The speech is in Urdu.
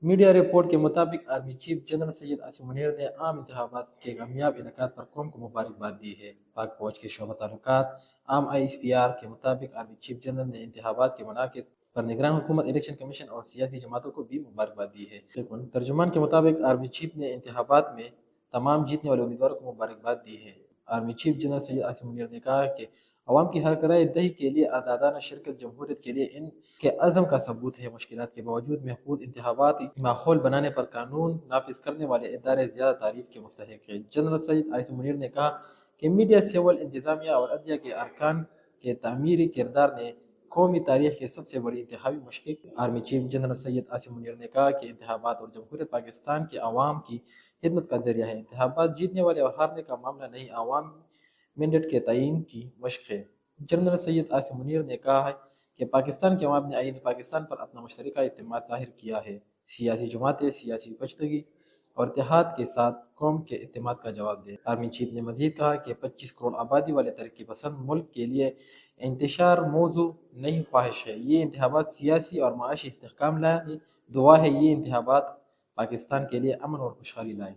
میڈیا رپورٹ کے مطابق army chief general Syed Asim Munir نے عام انتخابات کے کامیاب انعقاد پر قوم کو مبارکباد دی ہے۔ پاک فوج کے شعبہ تعلقات عام ISPR کے مطابق آرمی چیف جنرل نے انتخابات کے منعقد پر نگران حکومت، الیکشن کمیشن اور سیاسی جماعتوں کو بھی مبارکباد دی ہے۔ ترجمان کے مطابق آرمی چیف نے انتخابات میں تمام جیتنے والے امیدواروں کو مبارکباد دی ہے۔ Army chief general Syed Asim Munir نے کہا کہ عوام کی حق رائے دہی کے لیے آزادانہ شرکت جمہوریت کے لیے ان کے عزم کا ثبوت ہے۔ مشکلات کے باوجود محفوظ انتخاباتی ماحول بنانے پر قانون نافذ کرنے والے ادارے زیادہ تعریف کے مستحق ہیں۔ جنرل سید عاصم منیر نے کہا کہ میڈیا، سول انتظامیہ اور عدلیہ کے ارکان کے تعمیری کردار نے قومی تاریخ کے سب سے بڑی انتخابی مشق۔ Army chief general Syed Asim Munir نے کہا کہ انتخابات اور جمہوریت پاکستان کے عوام کی خدمت کا ذریعہ ہے۔ انتخابات جیتنے والے اور ہارنے کا معاملہ نہیں، عوام مینڈیٹ کے تعین کی مشق ہے۔ جنرل سید عاصم منیر نے کہا کہ پاکستان کے عوام نے آئین پاکستان پر اپنا مشترکہ اعتماد ظاہر کیا ہے۔ سیاسی جماعتیں سیاسی یکجہتی اور اتحاد کے ساتھ قوم کے اعتماد کا جواب دیں۔ آرمی چیف نے مزید کہا کہ 25 کروڑ آبادی والے ترقی پسند ملک کے لیے انتشار موضوع نہیں، خواہش ہے۔ یہ انتخابات سیاسی اور معاشی استحکام لائیں۔ دعا ہے یہ انتخابات پاکستان کے لیے امن اور خوشحالی لائیں۔